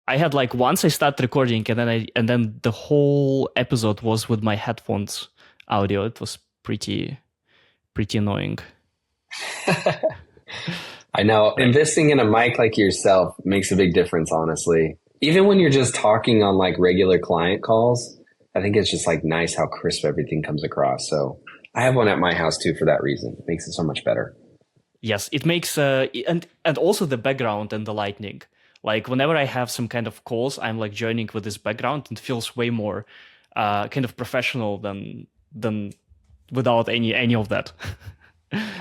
I had like once I start recording and then the whole episode was with my headphones audio. It was pretty annoying. I know Right. investing in a mic like yourself makes a big difference, honestly. Even when you're just talking on like regular client calls, I think it's just like nice how crisp everything comes across. So I have one at my house too for that reason. It makes it so much better. Yes, it makes and also the background and the lighting. Like whenever I have some kind of calls, I'm like joining with this background and feels way more kind of professional than without any of that.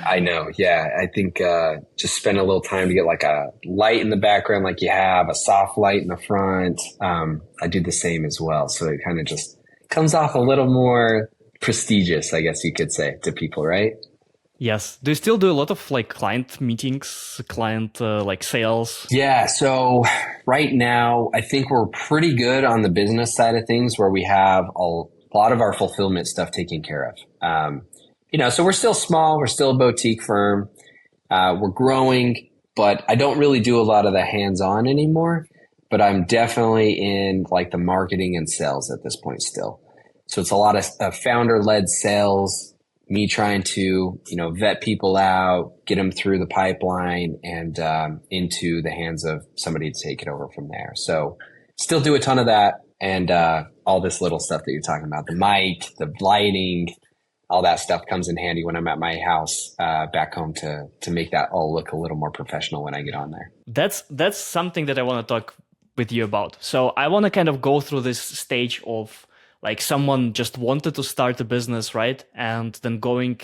I know. Yeah. I think just spend a little time to get like a light in the background, like you have a soft light in the front. I do the same as well. So it kind of just comes off a little more prestigious, I guess you could say, to people, right? Yes. Do you still do a lot of like client meetings, client like sales? Yeah. So right now, I think we're pretty good on the business side of things where we have a lot of our fulfillment stuff taken care of. So we're still small. We're still a boutique firm. We're growing, but I don't really do a lot of the hands-on anymore. But I'm definitely in like the marketing and sales at this point still. So it's a lot of founder-led sales, me trying to, vet people out, get them through the pipeline and into the hands of somebody to take it over from there. So still do a ton of that and all this little stuff that you're talking about, the mic, the lighting, all that stuff comes in handy when I'm at my house back home to make that all look a little more professional when I get on there. That's something that I want to talk with you about. So I want to kind of go through this stage of like someone just wanted to start a business, right? And then going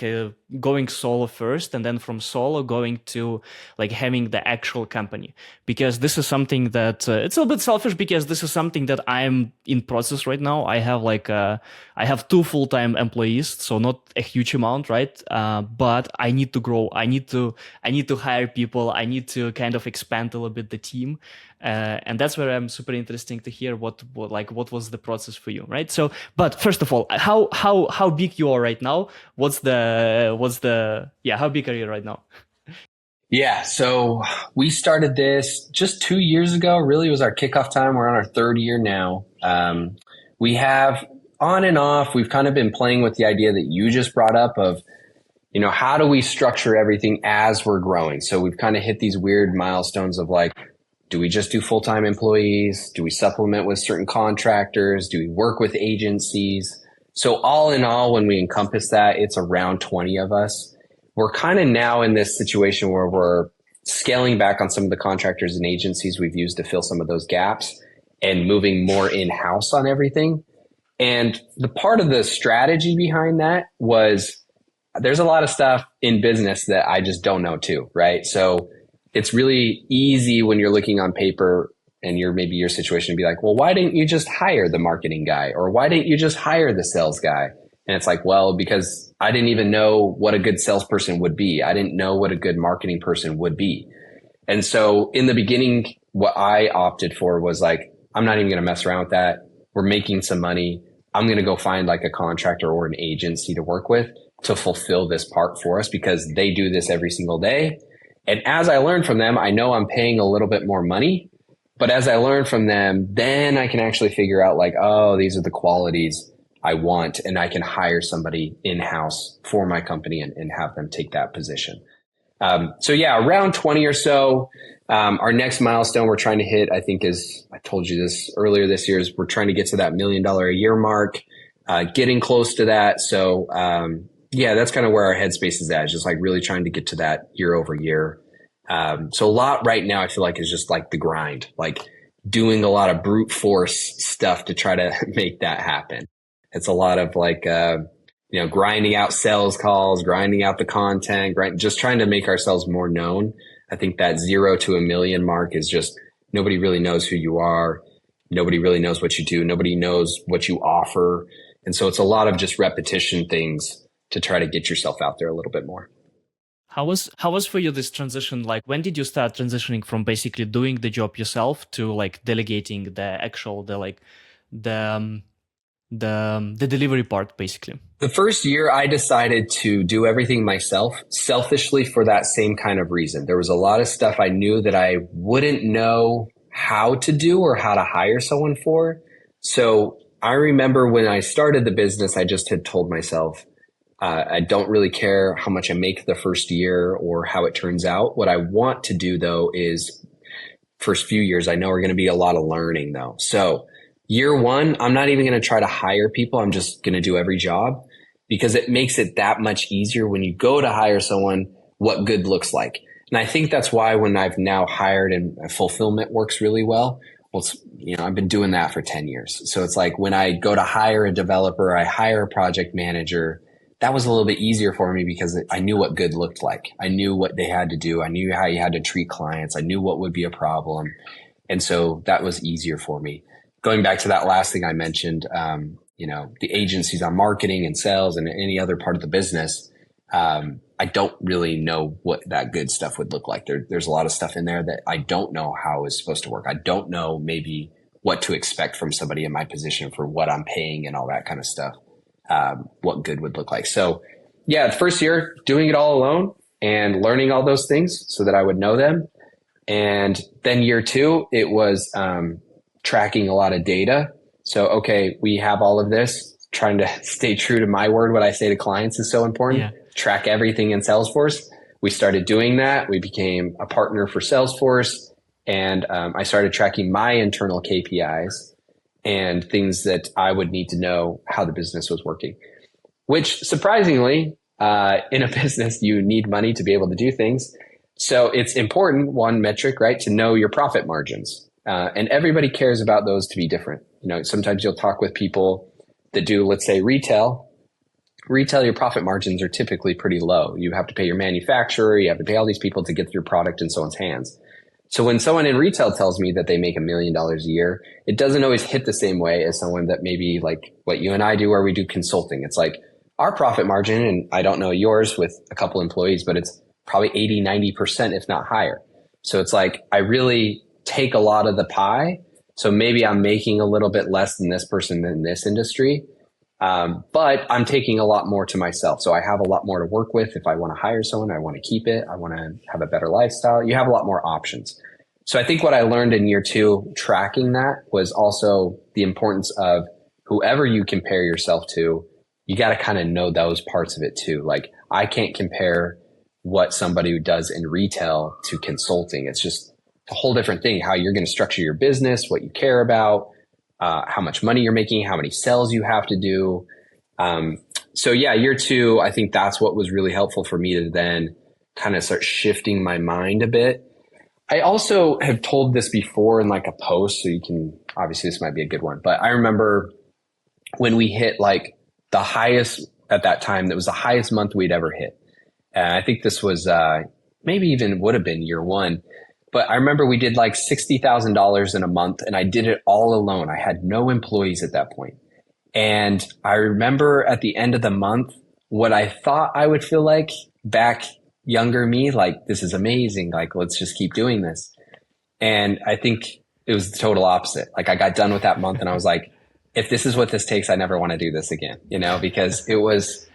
solo first, and then from solo going to like having the actual company. Because this is something that it's a little bit selfish because this is something that I'm in process right now. I have two full-time employees, so not a huge amount, right? But I need to grow. I need to hire people. I need to kind of expand a little bit the team. And that's where I'm super interesting to hear what was the process for you, right? So, but first of all, how big you are right now? How big are you right now? Yeah, so we started this just 2 years ago. Really was our kickoff time. We're on our third year now. We have on and off, we've kind of been playing with the idea that you just brought up of, how do we structure everything as we're growing? So we've kind of hit these weird milestones of like, do we just do full-time employees? Do we supplement with certain contractors? Do we work with agencies? So all in all, when we encompass that, it's around 20 of us. We're kind of now in this situation where we're scaling back on some of the contractors and agencies we've used to fill some of those gaps and moving more in-house on everything. And the part of the strategy behind that was there's a lot of stuff in business that I just don't know too, right? So it's really easy when you're looking on paper and maybe your situation to be like, well, why didn't you just hire the marketing guy? Or why didn't you just hire the sales guy? And it's like, well, because I didn't even know what a good salesperson would be. I didn't know what a good marketing person would be. And so in the beginning, what I opted for was like, I'm not even going to mess around with that. We're making some money. I'm going to go find like a contractor or an agency to work with to fulfill this part for us because they do this every single day. And as I learn from them, I know I'm paying a little bit more money. But as I learn from them, then I can actually figure out like, oh, these are the qualities I want. And I can hire somebody in-house for my company and have them take that position. So yeah, around 20 or so. Our next milestone we're trying to hit, I think I told you this earlier this year, is we're trying to get to that $1 million a year mark, getting close to that. So, yeah, that's kind of where our headspace is at. It's just like really trying to get to that year over year. So a lot right now, I feel like is just like the grind, like doing a lot of brute force stuff to try to make that happen. It's a lot of like, grinding out sales calls, grinding out the content, just trying to make ourselves more known. I think that 0 to 1 million mark is just nobody really knows who you are. Nobody really knows what you do. Nobody knows what you offer. And so it's a lot of just repetition things to try to get yourself out there a little bit more. How was for you this transition? Like when did you start transitioning from basically doing the job yourself to like delegating the the delivery part basically? The first year I decided to do everything myself, selfishly for that same kind of reason. There was a lot of stuff I knew that I wouldn't know how to do or how to hire someone for. So I remember when I started the business, I just had told myself, I don't really care how much I make the first year or how it turns out. What I want to do though is first few years, I know are going to be a lot of learning though. So year one, I'm not even going to try to hire people. I'm just going to do every job because it makes it that much easier when you go to hire someone, what good looks like. And I think that's why when I've now hired and fulfillment works really well. Well, I've been doing that for 10 years. So it's like when I go to hire a developer, I hire a project manager, that was a little bit easier for me because I knew what good looked like. I knew what they had to do. I knew how you had to treat clients. I knew what would be a problem. And so that was easier for me. Going back to that last thing I mentioned, the agencies on marketing and sales and any other part of the business, I don't really know what that good stuff would look like. There's a lot of stuff in there that I don't know how it's supposed to work. I don't know maybe what to expect from somebody in my position for what I'm paying and all that kind of stuff, what good would look like. So yeah, the first year doing it all alone and learning all those things so that I would know them. And then year two, it was tracking a lot of data. So, okay, we have all of this. Trying to stay true to my word. What I say to clients is so important. Yeah. Track everything in Salesforce. We started doing that. We became a partner for Salesforce. And I started tracking my internal KPIs and things that I would need to know how the business was working. Which surprisingly, in a business, you need money to be able to do things. So it's important, one metric, right, to know your profit margins. And everybody cares about those to be different. Sometimes you'll talk with people that do, let's say, retail, your profit margins are typically pretty low. You have to pay your manufacturer, you have to pay all these people to get your product in someone's hands. So when someone in retail tells me that they make $1 million a year, it doesn't always hit the same way as someone that maybe like what you and I do, where we do consulting. It's like our profit margin, and I don't know yours with a couple employees, but it's probably 80, 90%, if not higher. So it's like, I really take a lot of the pie. So maybe I'm making a little bit less than this person in this industry, but I'm taking a lot more to myself. So I have a lot more to work with. If I want to hire someone, I want to keep it. I want to have a better lifestyle. You have a lot more options. So I think what I learned in year two, tracking that, was also the importance of whoever you compare yourself to, you got to kind of know those parts of it too. Like I can't compare what somebody who does in retail to consulting. It's just a whole different thing, how you're going to structure your business, what you care about, how much money you're making, how many sales you have to do. So yeah, year two, I think that's what was really helpful for me to then kind of start shifting my mind a bit. I also have told this before in like a post, so you can, obviously this might be a good one, but I remember when we hit like the highest at that time, that was the highest month we'd ever hit. And I think this was, maybe even would have been year one. But I remember we did like $60,000 in a month and I did it all alone. I had no employees at that point. And I remember at the end of the month, what I thought I would feel like back younger me, like, this is amazing. Like, let's just keep doing this. And I think it was the total opposite. Like I got done with that month and I was like, if this is what this takes, I never want to do this again, because it was,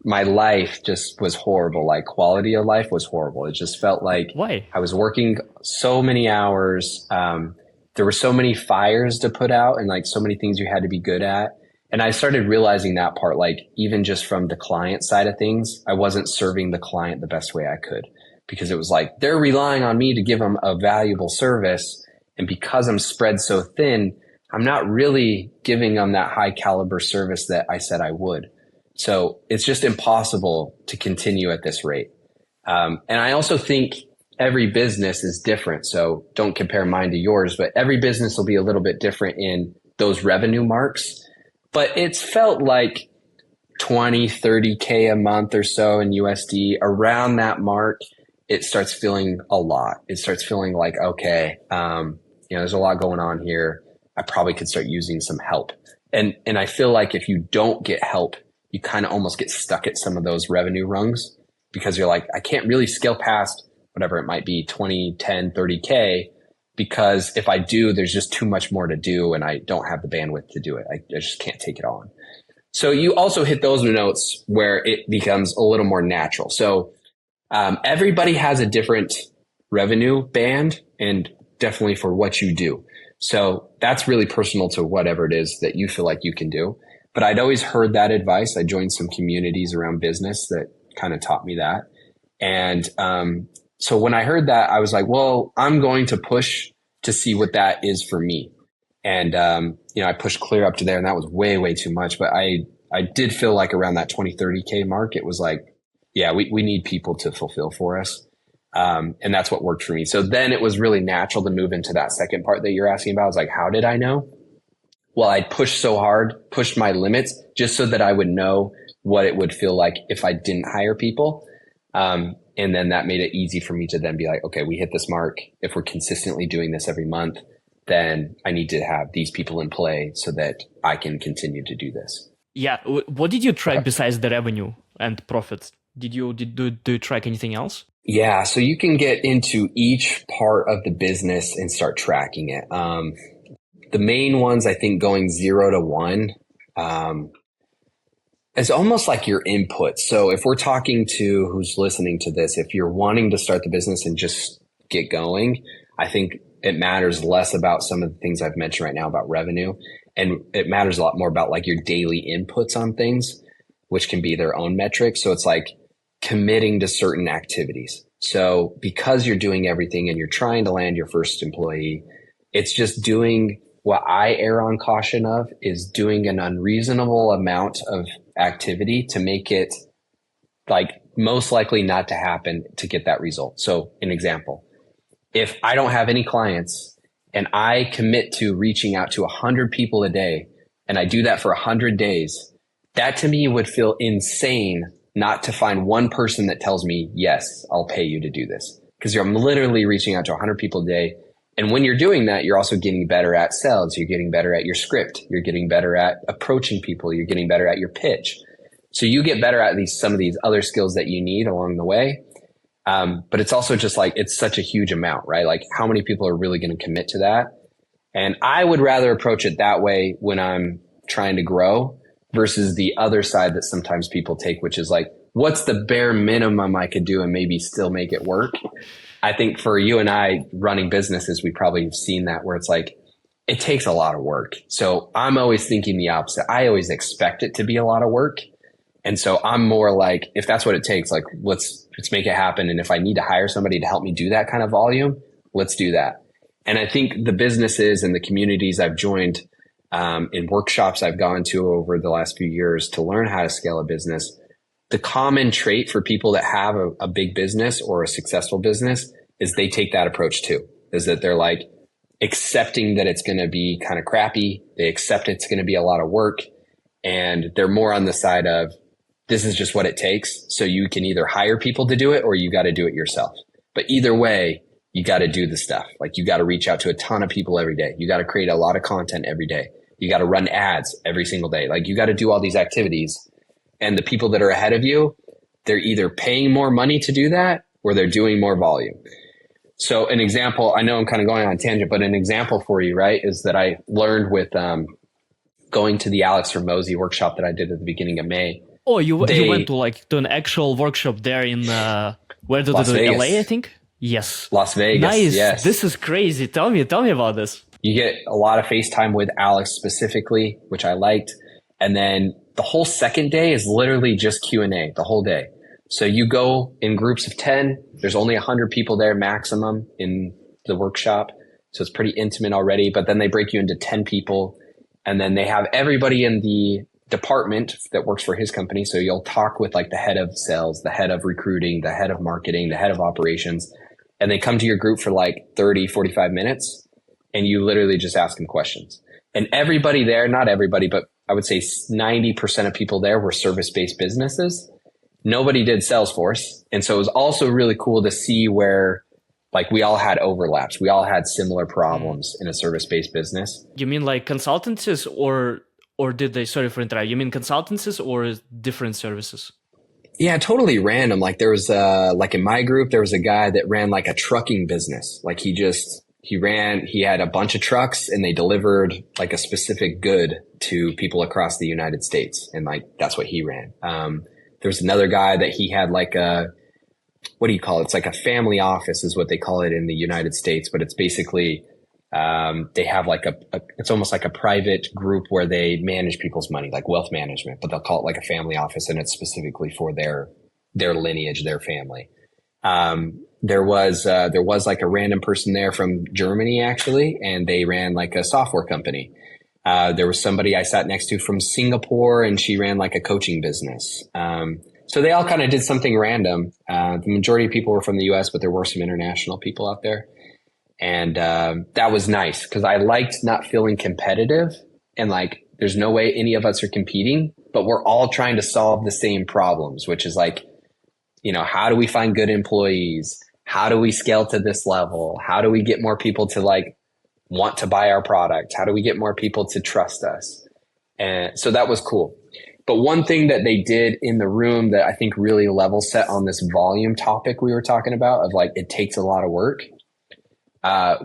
my life just was horrible. Like quality of life was horrible. It just felt like Why? I was working so many hours. There were so many fires to put out and like so many things you had to be good at. And I started realizing that part, like even just from the client side of things, I wasn't serving the client the best way I could, because it was like, they're relying on me to give them a valuable service. And because I'm spread so thin, I'm not really giving them that high caliber service that I said I would. So it's just impossible to continue at this rate. And I also think every business is different. So don't compare mine to yours, but every business will be a little bit different in those revenue marks. But it's felt like 20, 30K a month or so in USD. Around that mark, it starts feeling a lot. It starts feeling like, okay, there's a lot going on here. I probably could start using some help. And I feel like if you don't get help, you kind of almost get stuck at some of those revenue rungs, because you're like, I can't really scale past whatever it might be, 20, 10, 30K, because if I do, there's just too much more to do and I don't have the bandwidth to do it. I just can't take it on. So you also hit those notes where it becomes a little more natural. So everybody has a different revenue band, and definitely for what you do. So that's really personal to whatever it is that you feel like you can do. But I'd always heard that advice. I joined some communities around business that kind of taught me that. And so when I heard that, I was like, well, I'm going to push to see what that is for me. And, I pushed clear up to there, and that was way, way too much. But I did feel like around that 20, 30K mark, it was like, yeah, we need people to fulfill for us. And that's what worked for me. So then it was really natural to move into that second part that you're asking about. I was like, how did I know? Well, I pushed so hard, pushed my limits just so that I would know what it would feel like if I didn't hire people. And then that made it easy for me to then be like, okay, we hit this mark. If we're consistently doing this every month, then I need to have these people in play so that I can continue to do this. Yeah. What did you track besides the revenue and profits? Do you track anything else? Yeah. So you can get into each part of the business and start tracking it. The main ones, I think, going 0 to 1, it's almost like your input. So if we're talking to who's listening to this, if you're wanting to start the business and just get going, I think it matters less about some of the things I've mentioned right now about revenue. And it matters a lot more about like your daily inputs on things, which can be their own metrics. So it's like committing to certain activities. So because you're doing everything and you're trying to land your first employee, it's just doing what I err on caution of is doing an unreasonable amount of activity to make it like most likely not to happen to get that result. So an example, if I don't have any clients and I commit to reaching out to 100 people a day and I do that for 100 days, that to me would feel insane not to find one person that tells me, yes, I'll pay you to do this. Because I'm literally reaching out to 100 people a day. And when you're doing that, you're also getting better at sales. You're getting better at your script. You're getting better at approaching people. You're getting better at your pitch. So you get better at some of these other skills that you need along the way. But it's also just like, it's such a huge amount, right? Like how many people are really going to commit to that? And I would rather approach it that way when I'm trying to grow versus the other side that sometimes people take, which is like, what's the bare minimum I could do and maybe still make it work? I think for you and I running businesses, we probably have seen that where it's like, it takes a lot of work. So I'm always thinking the opposite. I always expect it to be a lot of work. And so I'm more like, if that's what it takes, like let's make it happen. And if I need to hire somebody to help me do that kind of volume, let's do that. And I think the businesses and the communities I've joined, in workshops I've gone to over the last few years to learn how to scale a business, the common trait for people that have a big business or a successful business is they take that approach too, is that they're like accepting that it's going to be kind of crappy. They accept it's going to be a lot of work, and they're more on the side of this is just what it takes. So you can either hire people to do it or you got to do it yourself. But either way, you got to do the stuff. Like you got to reach out to a ton of people every day. You got to create a lot of content every day. You got to run ads every single day. Like you got to do all these activities. And the people that are ahead of you, they're either paying more money to do that or they're doing more volume. So an example, I know I'm kind of going on a tangent, but an example for you, right, is that I learned with going to the Alex Ramosi workshop that I did at the beginning of May. Oh, you went to an actual workshop there in where did it? LA, I think. Yes, Las Vegas. Nice. Yes, this is crazy. Tell me about this. You get a lot of FaceTime with Alex specifically, which I liked, and then the whole second day is literally just Q&A the whole day. So you go in groups of 10. There's only 100 people there maximum in the workshop, so it's pretty intimate already. But then they break you into 10 people, and then they have everybody in the department that works for his company. So you'll talk with like the head of sales, the head of recruiting, the head of marketing, the head of operations, and they come to your group for like 30, 45 minutes, and you literally just ask them questions. And everybody there, not everybody, but I would say 90% of people there were service-based businesses. Nobody did Salesforce. And so it was also really cool to see where like we all had overlaps. We all had similar problems in a service-based business. You mean like consultancies or did they, sorry for interrupting, you mean consultancies or different services? Yeah, totally random. Like there was like in my group, there was a guy that ran like a trucking business. Like he had a bunch of trucks and they delivered like a specific good to people across the United States. And like, that's what he ran. There was another guy that he had like what do you call it? It's like a family office is what they call it in the United States, but it's basically, they have like it's almost like a private group where they manage people's money, like wealth management, but they'll call it like a family office, and it's specifically for their lineage, their family. There was like a random person there from Germany actually, and they ran like a software company. There was somebody I sat next to from Singapore, and she ran like a coaching business. So they all kind of did something random. The majority of people were from the US, but there were some international people out there. And that was nice because I liked not feeling competitive, and like there's no way any of us are competing, but we're all trying to solve the same problems, which is like, how do we find good employees? How do we scale to this level? How do we get more people to like want to buy our product? How do we get more people to trust us? And so that was cool. But one thing that they did in the room that I think really level set on this volume topic we were talking about of like, it takes a lot of work.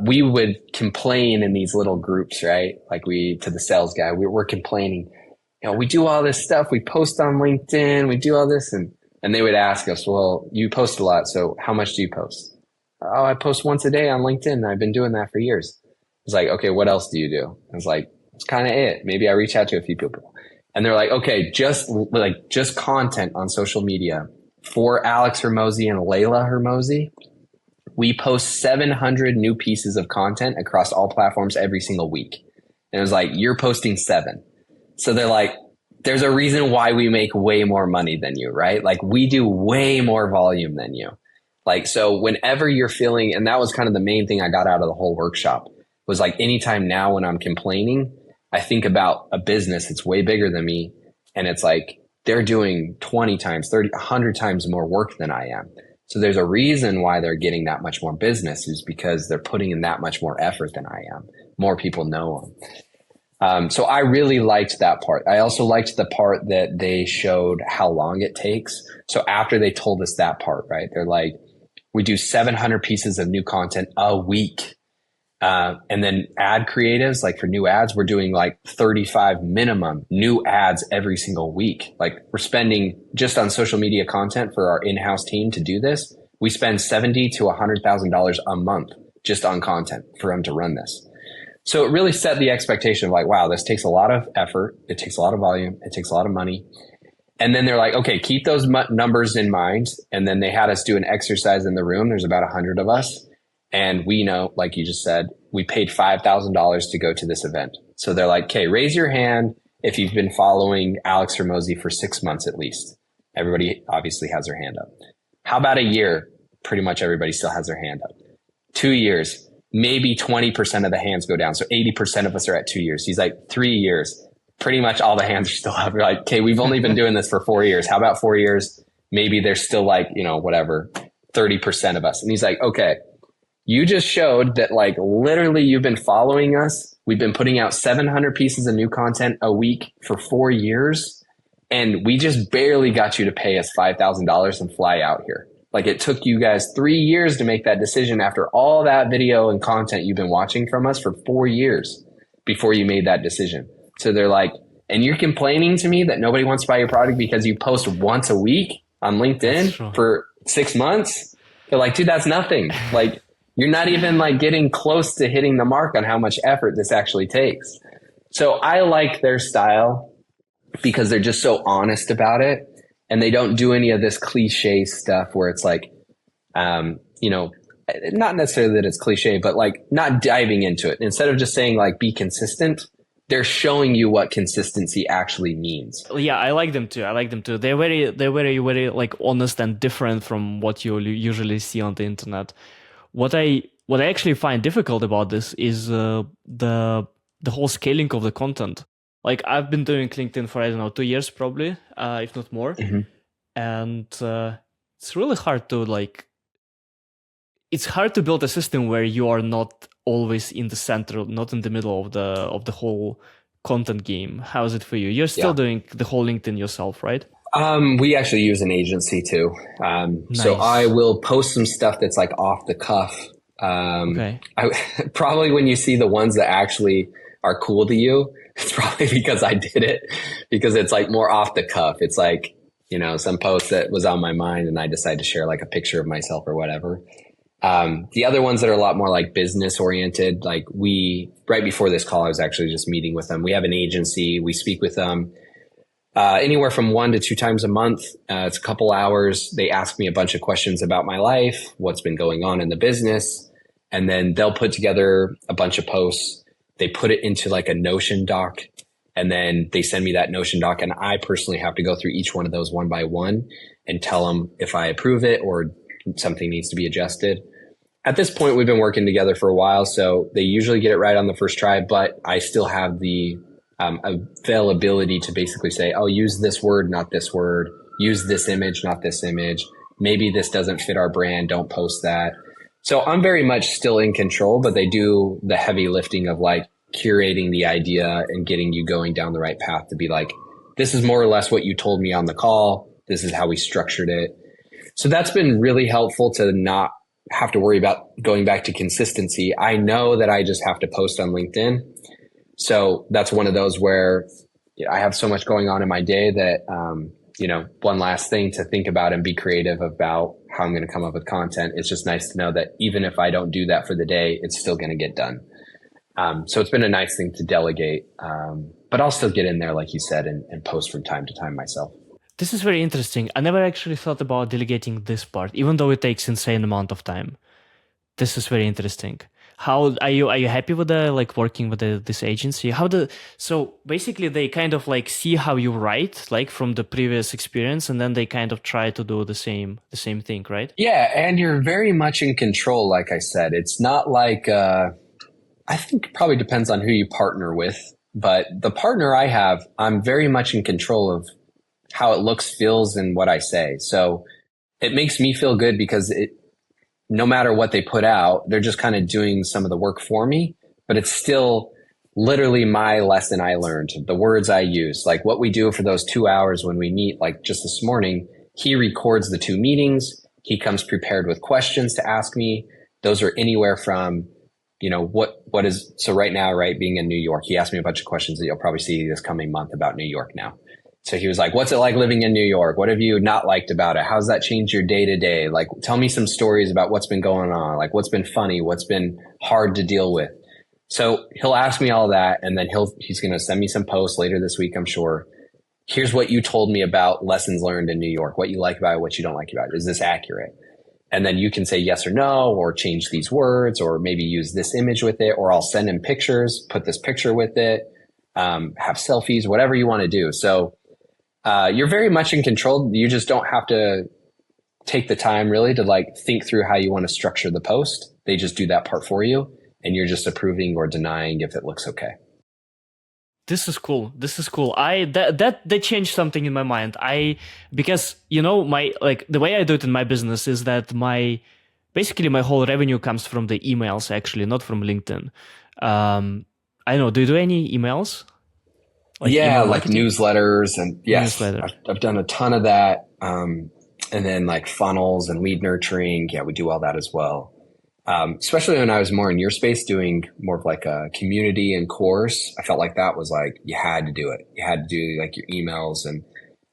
We would complain in these little groups, right? Like to the sales guy, we're complaining, we do all this stuff. We post on LinkedIn, we do all this. And they would ask us, well, you post a lot. So how much do you post? Oh, I post once a day on LinkedIn. I've been doing that for years. It's like, okay, what else do you do? I was like, it's kind of it. Maybe I reach out to a few people. And they're like, okay, just content on social media for Alex Hermosi and Layla Hermosi. We post 700 new pieces of content across all platforms every single week. And it was like, you're posting 7. So they're like, there's a reason why we make way more money than you, right? Like we do way more volume than you. Like, so whenever you're feeling, and that was kind of the main thing I got out of the whole workshop was like, anytime now when I'm complaining, I think about a business that's way bigger than me. And it's like, they're doing 20 times, 30, 100 times more work than I am. So there's a reason why they're getting that much more business is because they're putting in that much more effort than I am. More people know them. So I really liked that part. I also liked the part that they showed how long it takes. So after they told us that part, right, they're like, we do 700 pieces of new content a week. And then ad creatives, like for new ads, we're doing like 35 minimum new ads every single week. Like we're spending just on social media content for our in-house team to do this. We spend $70,000 to $100,000 a month just on content for them to run this. So it really set the expectation of like, wow, this takes a lot of effort. It takes a lot of volume. It takes a lot of money. And then they're like, okay, keep those numbers in mind. And then they had us do an exercise in the room. There's about 100 of us. And we know, like you just said, we paid $5,000 to go to this event. So they're like, okay, raise your hand if you've been following Alex Hermosi for 6 months at least. Everybody obviously has their hand up. How about a year? Pretty much everybody still has their hand up. 2 years, maybe 20% of the hands go down. So 80% of us are at 2 years. He's like, 3 years. Pretty much all the hands are still up. We're like, okay, we've only been doing this for 4 years. How about 4 years? Maybe there's still like, whatever, 30% of us. And he's like, okay, you just showed that like literally you've been following us. We've been putting out 700 pieces of new content a week for 4 years. And we just barely got you to pay us $5,000 and fly out here. Like it took you guys 3 years to make that decision after all that video and content you've been watching from us for 4 years before you made that decision. So they're like, and you're complaining to me that nobody wants to buy your product because you post once a week on LinkedIn for 6 months? They're like, dude, that's nothing. Like, you're not even like getting close to hitting the mark on how much effort this actually takes. So I like their style because they're just so honest about it. And they don't do any of this cliche stuff where it's like, not necessarily that it's cliche, but like not diving into it. Instead of just saying like, be consistent, they're showing you what consistency actually means. Yeah, I like them too. They're very like honest and different from what you usually see on the internet. What I actually find difficult about this is the whole scaling of the content. Like I've been doing LinkedIn for, I don't know, 2 years probably, if not more. Mm-hmm. And it's really hard to it's hard to build a system where you are not always in the center, not in the middle of the whole content game. How is it for you? You're still doing the whole LinkedIn yourself, right? We actually use an agency too. Nice. So I will post some stuff that's like off the cuff. Okay. Probably when you see the ones that actually are cool to you, it's probably because I did it, because it's like more off the cuff. It's like, some post that was on my mind and I decided to share like a picture of myself or whatever. The other ones that are a lot more like business oriented, like right before this call, I was actually just meeting with them. We have an agency. We speak with them anywhere from 1 to 2 times a month. It's a couple hours. They ask me a bunch of questions about my life, what's been going on in the business. And then they'll put together a bunch of posts. They put it into like a Notion doc. And then they send me that Notion doc. And I personally have to go through each one of those one by one and tell them if I approve it or something needs to be adjusted. At this point, we've been working together for a while, so they usually get it right on the first try, but I still have the availability to basically say, oh, use this word, not this word. Use this image, not this image. Maybe this doesn't fit our brand. Don't post that. So I'm very much still in control, but they do the heavy lifting of like curating the idea and getting you going down the right path to be like, this is more or less what you told me on the call. This is how we structured it. So that's been really helpful to not have to worry about going back to consistency. I know that I just have to post on LinkedIn. So that's one of those where I have so much going on in my day that, one last thing to think about and be creative about how I'm going to come up with content. It's just nice to know that even if I don't do that for the day, it's still going to get done. So it's been a nice thing to delegate. But I'll still get in there, like you said, and post from time to time myself. This is very interesting. I never actually thought about delegating this part, even though it takes insane amount of time. This is very interesting. How are you happy with working with this agency? So basically they kind of like see how you write, like from the previous experience, and then they kind of try to do the same thing, right? Yeah, and you're very much in control, like I said. It's not like I think it probably depends on who you partner with, but the partner I have, I'm very much in control of how it looks, feels, and what I say. So it makes me feel good because no matter what they put out, they're just kind of doing some of the work for me, but it's still literally my lesson I learned, the words I use, like what we do for those 2 hours when we meet, like just this morning, he records the 2 meetings. He comes prepared with questions to ask me. Those are anywhere from, what is, so right now, right, being in New York, he asked me a bunch of questions that you'll probably see this coming month about New York now. So he was like, what's it like living in New York? What have you not liked about it? How's that changed your day to day? Like, tell me some stories about what's been going on. Like, what's been funny? What's been hard to deal with? So he'll ask me all that. And then he's going to send me some posts later this week, I'm sure. Here's what you told me about lessons learned in New York, what you like about it, what you don't like about it. Is this accurate? And then you can say yes or no, or change these words, or maybe use this image with it, or I'll send him pictures, put this picture with it, have selfies, whatever you want to do. So you're very much in control. You just don't have to take the time really to like think through how you want to structure the post. They just do that part for you and you're just approving or denying if it looks okay. This is cool. That changed something in my mind. Because the way I do it in my business is that basically my whole revenue comes from the emails actually, not from LinkedIn. I know. Do you do any emails? Like newsletters and yes, I've done a ton of that. And then like funnels and lead nurturing. Yeah, we do all that as well. Especially when I was more in your space doing more of like a community and course, I felt like that was like, you had to do it. You had to do like your emails. And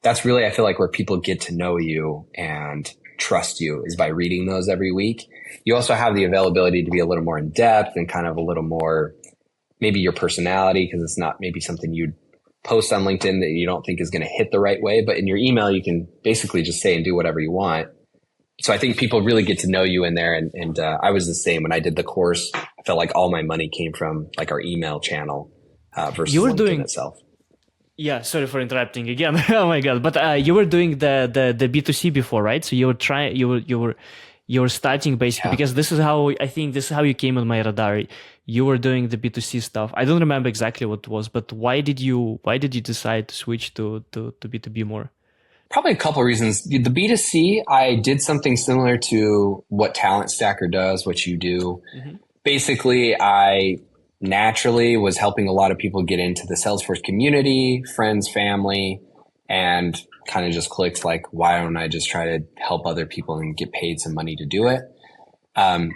that's really, I feel like where people get to know you and trust you is by reading those every week. You also have the availability to be a little more in depth and kind of a little more, maybe your personality, because it's not maybe something you'd post on LinkedIn that you don't think is going to hit the right way. But in your email, you can basically just say and do whatever you want. So I think people really get to know you in there. And I was the same when I did the course. I felt like all my money came from like our email channel versus LinkedIn itself. Yeah, sorry for interrupting again. Oh my God. But you were doing the B2C before, right? So you were starting basically because this is how you came on my radar. You were doing the B2C stuff. I don't remember exactly what it was, but why did you decide to switch to B2B more? Probably a couple of reasons. The B2C, I did something similar to what Talent Stacker does, what you do. Mm-hmm. Basically, I naturally was helping a lot of people get into the Salesforce community, friends, family, and kind of just clicked like, why don't I just try to help other people and get paid some money to do it?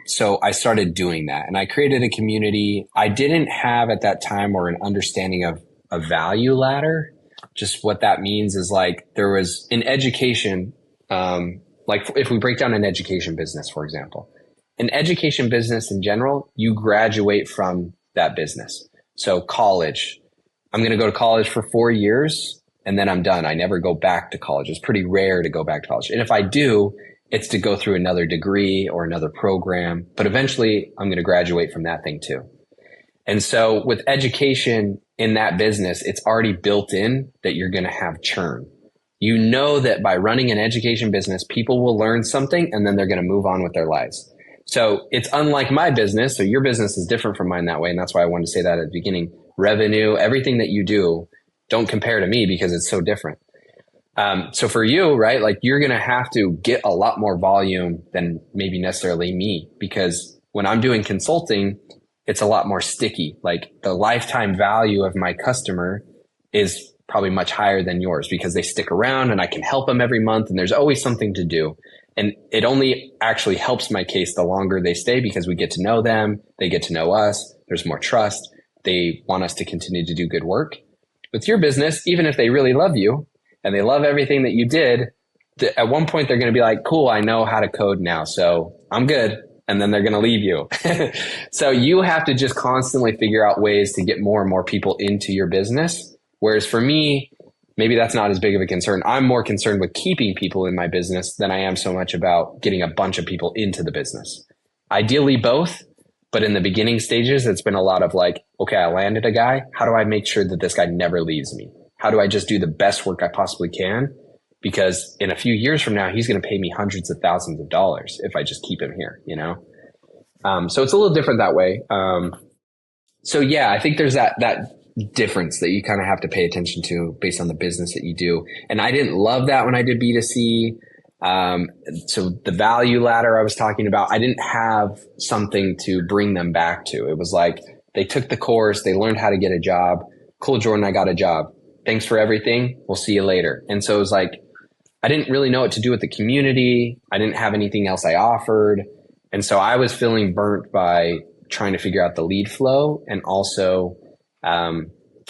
So I started doing that and I created a community. I didn't have at that time or an understanding of a value ladder. just what that means is like there was in education, like if we break down an education business, for example, an education business in general, you graduate from that business. So college, I'm going to go to college for 4 years and then I'm done. I never go back to college. It's pretty rare to go back to college. And if I do, it's to go through another degree or another program, but eventually I'm going to graduate from that thing too. And so with education in that business, it's already built in that you're going to have churn. You know that by running an education business, people will learn something and then they're going to move on with their lives. So it's unlike my business. So your business is different from mine that way. And that's why I wanted to say that at the beginning. Revenue, everything that you do, don't compare to me because it's so different. So for you, right, like you're going to have to get a lot more volume than maybe necessarily me, because when I'm doing consulting, it's a lot more sticky. Like the lifetime value of my customer is probably much higher than yours because they stick around and I can help them every month and there's always something to do. And it only actually helps my case the longer they stay because we get to know them. They get to know us. There's more trust. They want us to continue to do good work. With your business, even if they really love you and they love everything that you did, at one point they're going to be like, cool, I know how to code now, so I'm good. And then they're going to leave you. So you have to just constantly figure out ways to get more and more people into your business. Whereas for me, maybe that's not as big of a concern. I'm more concerned with keeping people in my business than I am so much about getting a bunch of people into the business. Ideally both, but in the beginning stages, it's been a lot of like, okay, I landed a guy. How do I make sure that this guy never leaves me? How do I just do the best work I possibly can? Because in a few years from now, he's going to pay me hundreds of thousands of dollars if I just keep him here, you know? So it's a little different that way. So yeah, I think there's that difference that you kind of have to pay attention to based on the business that you do. And I didn't love that when I did B2C. So the value ladder I was talking about, I didn't have something to bring them back to. It was like they took the course, they learned how to get a job. Cool, Jordan, I got a job. Thanks for everything. We'll see you later. And so it was like, I didn't really know what to do with the community. I didn't have anything else I offered. And so I was feeling burnt by trying to figure out the lead flow. And also, I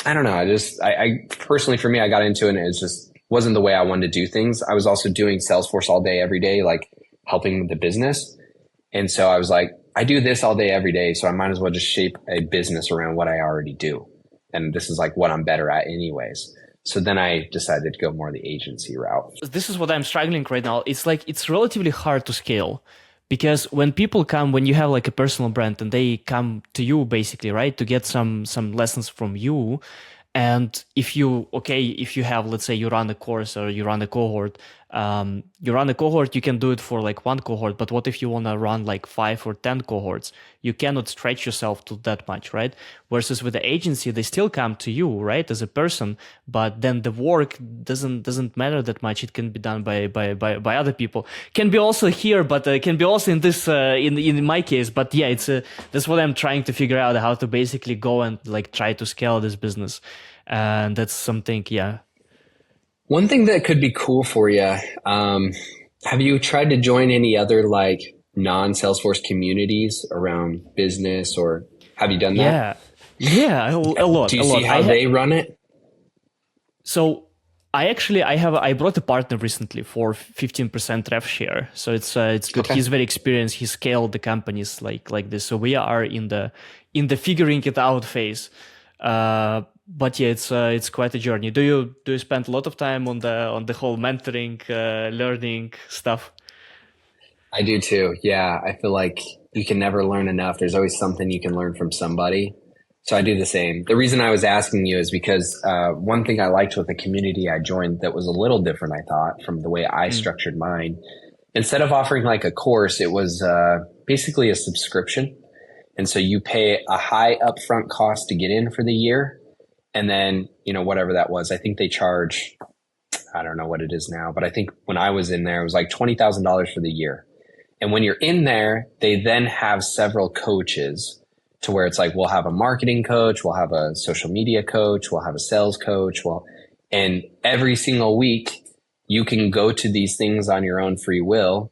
don't know. I personally, for me, I got into it and it just wasn't the way I wanted to do things. I was also doing Salesforce all day, every day, like helping with the business. And so I was like, I do this all day, every day. So I might as well just shape a business around what I already do. And this is like what I'm better at anyways. So then I decided to go more the agency route. This is what I'm struggling right now. It's like, it's relatively hard to scale because when people come, when you have like a personal brand and they come to you basically, right, to get some lessons from you. And if you have, let's say you run a course or you run a cohort, you can do it for like one cohort. But what if you want to run like 5 or 10 cohorts? You cannot stretch yourself to that much, right? Versus with the agency, they still come to you, right, as a person, but then the work doesn't matter that much. It can be done by other people. Can be also here, but can be also in this in my case. But yeah, that's what I'm trying to figure out, how to basically go and like try to scale this business. And that's something, yeah. One thing that could be cool for you, have you tried to join any other like non-Salesforce communities around business, or have you done that? Yeah, a lot. Do you see how they run it? So I brought a partner recently for 15% rev share. So it's good. Okay. He's very experienced. He scaled the companies like this. So we are in the figuring it out phase. But yeah, it's quite a journey. Do you spend a lot of time on the whole mentoring, learning stuff? I do too. Yeah, I feel like you can never learn enough. There's always something you can learn from somebody. So I do the same. The reason I was asking you is because one thing I liked with the community I joined that was a little different, I thought, from the way I structured mine. Instead of offering like a course, it was basically a subscription. And so you pay a high upfront cost to get in for the year. And then, whatever that was, I think they charge, I don't know what it is now, but I think when I was in there, it was like $20,000 for the year. And when you're in there, they then have several coaches to where it's like, we'll have a marketing coach, we'll have a social media coach, we'll have a sales coach. And every single week you can go to these things on your own free will.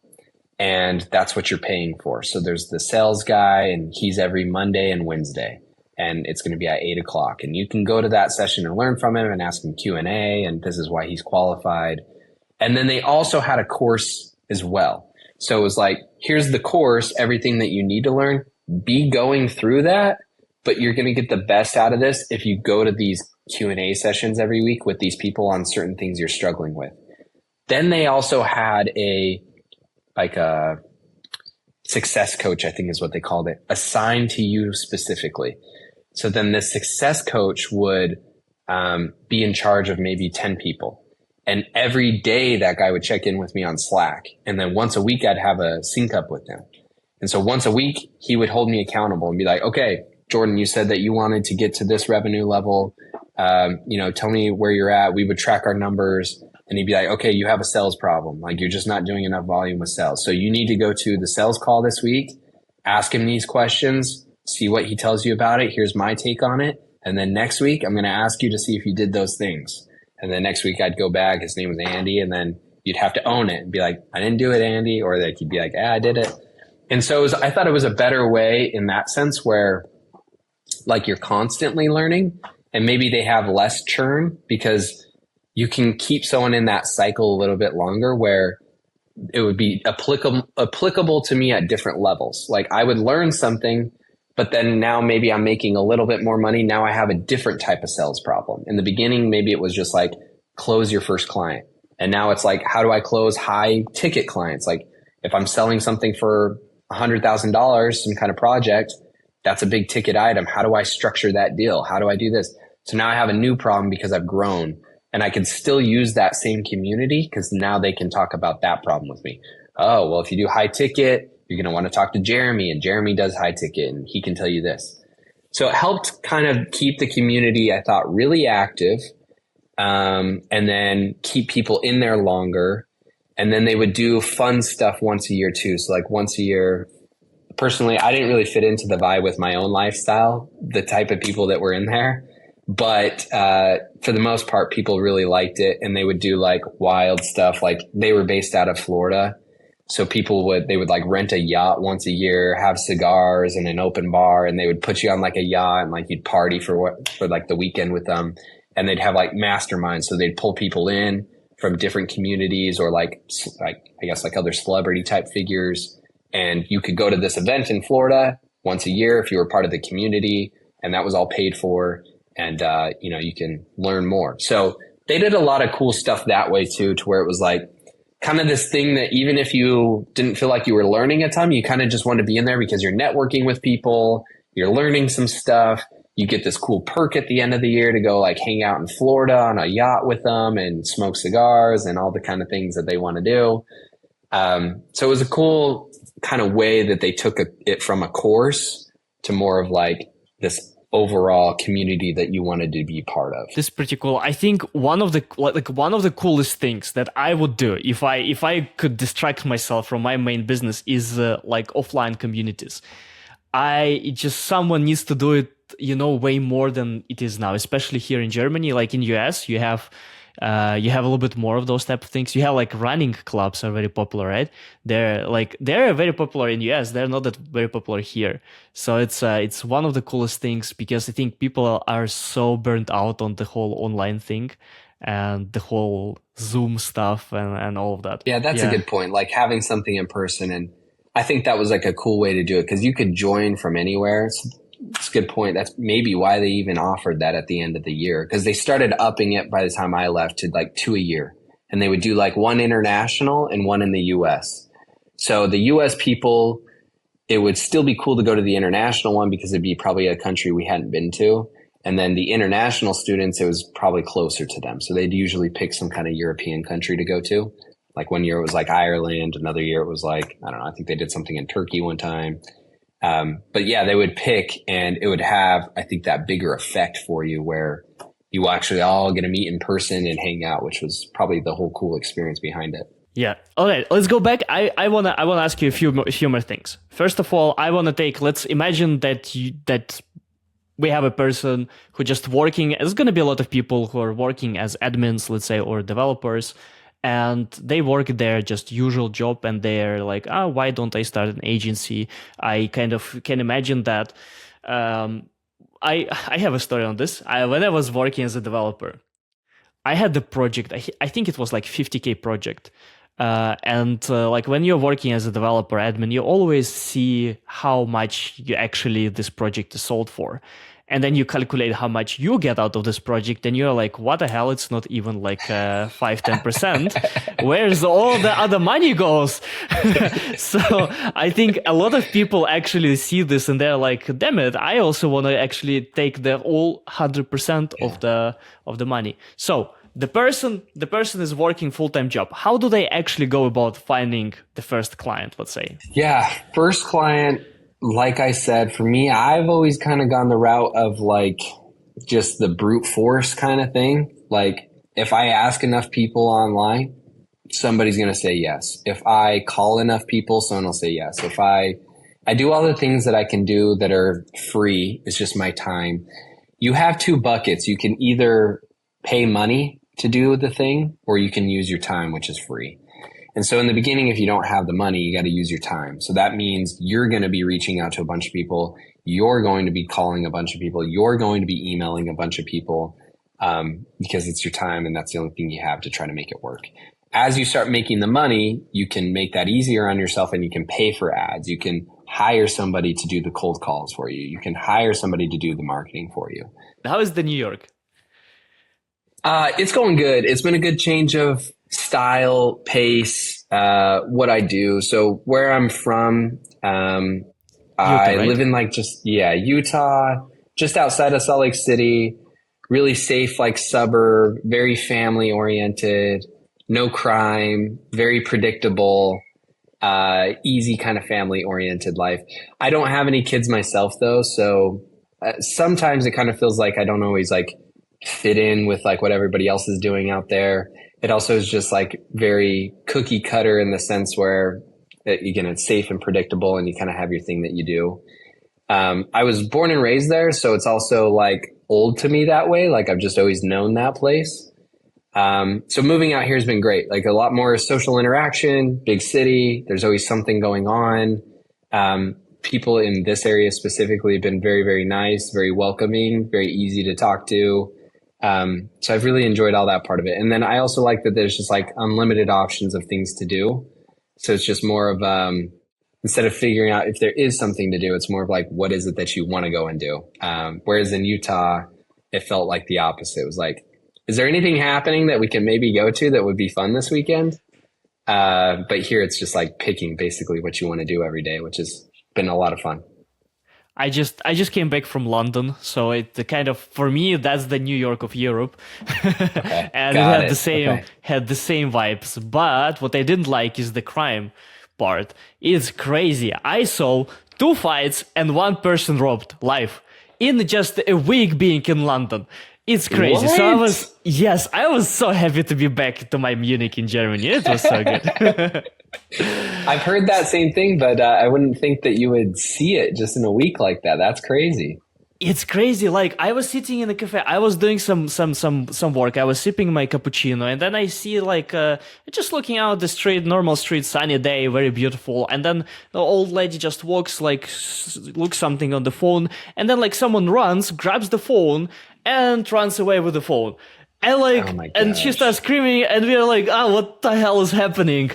And that's what you're paying for. So there's the sales guy and he's every Monday and Wednesday. and it's going to be at 8 o'clock. And you can go to that session and learn from him and ask him Q&A, and this is why he's qualified. And then they also had a course as well. So it was like, here's the course, everything that you need to learn. Be going through that, but you're going to get the best out of this if you go to these Q&A sessions every week with these people on certain things you're struggling with. Then they also had a success coach, I think is what they called it, assigned to you specifically. So then the success coach would be in charge of maybe 10 people. And every day that guy would check in with me on Slack. And then once a week, I'd have a sync up with him. And so once a week, he would hold me accountable and be like, okay, Jordan, you said that you wanted to get to this revenue level. Tell me where you're at. We would track our numbers. And he'd be like, okay, you have a sales problem. Like, you're just not doing enough volume with sales. So you need to go to the sales call this week, ask him these questions, see what he tells you about it. Here's my take on it. And then next week, I'm going to ask you to see if you did those things. And then next week I'd go back. His name was Andy. And then you'd have to own it and be like, I didn't do it, Andy. Or like, you'd be like, I did it. And so I thought it was a better way in that sense where like you're constantly learning, and maybe they have less churn because you can keep someone in that cycle a little bit longer where it would be applicable to me at different levels. Like I would learn something, but then now maybe I'm making a little bit more money. Now I have a different type of sales problem. In the beginning, maybe it was just like close your first client. And now it's like, how do I close high ticket clients? Like if I'm selling something for $100,000, some kind of project, that's a big ticket item. How do I structure that deal? How do I do this? So now I have a new problem because I've grown. And I can still use that same community because now they can talk about that problem with me. Oh, well, if you do high ticket, you're going to want to talk to Jeremy, and Jeremy does high ticket and he can tell you this. So it helped kind of keep the community, I thought, really active, and then keep people in there longer. And then they would do fun stuff once a year too. So like once a year, personally, I didn't really fit into the vibe with my own lifestyle, the type of people that were in there. But for the most part, people really liked it, and they would do like wild stuff. Like they were based out of Florida. So they would like rent a yacht once a year, have cigars and an open bar, and they would put you on like a yacht and like you'd party for like the weekend with them. And they'd have like masterminds. So they'd pull people in from different communities or like I guess like other celebrity type figures. And you could go to this event in Florida once a year if you were part of the community, and that was all paid for. And, you can learn more. So they did a lot of cool stuff that way too, to where it was like kind of this thing that even if you didn't feel like you were learning a ton, you kind of just want to be in there because you're networking with people, you're learning some stuff. You get this cool perk at the end of the year to go like hang out in Florida on a yacht with them and smoke cigars and all the kind of things that they want to do. So it was a cool kind of way that they took it from a course to more of like this overall community that you wanted to be part of. This is pretty cool. I think one of the coolest things that I would do if I could distract myself from my main business is like offline communities. Someone needs to do it, way more than it is now, especially here in Germany. Like in US, you have a little bit more of those type of things. You have like running clubs are very popular, right? They're very popular in US. They're not that very popular here. So it's one of the coolest things because I think people are so burnt out on the whole online thing and the whole Zoom stuff and all of that. Yeah, that's a good point. Like having something in person. And I think that was like a cool way to do it because you could join from anywhere. It's a good point. That's maybe why they even offered that at the end of the year, because they started upping it by the time I left to like 2 a year, and they would do like one international and one in the US. So the US people, it would still be cool to go to the international one because it'd be probably a country we hadn't been to. And then the international students, it was probably closer to them. So they'd usually pick some kind of European country to go to. Like one year it was like Ireland. Another year it was like, I don't know, I think they did something in Turkey one time. But yeah, they would pick, and it would have, I think, that bigger effect for you where you actually all get to meet in person and hang out, which was probably the whole cool experience behind it. Yeah. All right. Let's go back. I wanna ask you a few more things. First of all, let's imagine that we have a person who just working. There's going to be a lot of people who are working as admins, let's say, or developers. And they work their just usual job, and they're like, why don't I start an agency? I kind of can imagine that I have a story on this. When I was working as a developer, I had the project. I think it was like 50K project. And like when you're working as a developer admin, you always see how much you actually this project is sold for. And then you calculate how much you get out of this project, and you're like, what the hell? It's not even like 5-10%. Where's all the other money goes? So I think a lot of people actually see this and they're like, damn it, I also want to actually take the all 100% of the money. So the person is working full-time job. How do they actually go about finding the first client, let's say? Yeah, first client, like I said, for me, I've always kind of gone the route of like just the brute force kind of thing. Like if I ask enough people online, somebody's going to say yes. If I call enough people, someone will say yes. If I do all the things that I can do that are free, it's just my time. You have two buckets. You can either pay money to do the thing, or you can use your time, which is free. And so in the beginning, if you don't have the money, you got to use your time. So that means you're going to be reaching out to a bunch of people. You're going to be calling a bunch of people. You're going to be emailing a bunch of people because it's your time and that's the only thing you have to try to make it work. As you start making the money, you can make that easier on yourself and you can pay for ads. You can hire somebody to do the cold calls for you. You can hire somebody to do the marketing for you. How is the New York? It's going good. It's been a good change of style, pace, what I do. So where I'm from, Utah, I live in Utah, just outside of Salt Lake City, really safe, like suburb, very family oriented, no crime, very predictable, easy kind of family oriented life. I don't have any kids myself though. So sometimes it kind of feels like I don't always like fit in with like what everybody else is doing out there. It also is just like very cookie cutter in the sense where again, it's safe and predictable and you kind of have your thing that you do. I was born and raised there. So it's also like old to me that way. Like I've just always known that place. So moving out here has been great. Like a lot more social interaction, big city. There's always something going on. People in this area specifically have been very, very nice, very welcoming, very easy to talk to. So I've really enjoyed all that part of it. And then I also like that there's just like unlimited options of things to do. So it's just more of, instead of figuring out if there is something to do, it's more of like, what is it that you want to go and do? Whereas in Utah, it felt like the opposite. It was like, is there anything happening that we can maybe go to that would be fun this weekend? But here it's just like picking basically what you want to do every day, which has been a lot of fun. I just came back from London, so it kind of, for me, that's the New York of Europe. Okay, And it had the same vibes. But what I didn't like is the crime part. It's crazy. I saw 2 fights and 1 person robbed live in just a week being in London. It's crazy. What? So I was so happy to be back to my Munich in Germany. It was so good. I've heard that same thing, but I wouldn't think that you would see it just in a week like that. That's crazy. It's crazy. Like I was sitting in the cafe, I was doing some work. I was sipping my cappuccino, and then I see like just looking out the street, normal street, sunny day, very beautiful. And then the old lady just walks, like looks something on the phone, and then like someone runs, grabs the phone, and runs away with the phone. And like, oh and she starts screaming, and we are like, what the hell is happening?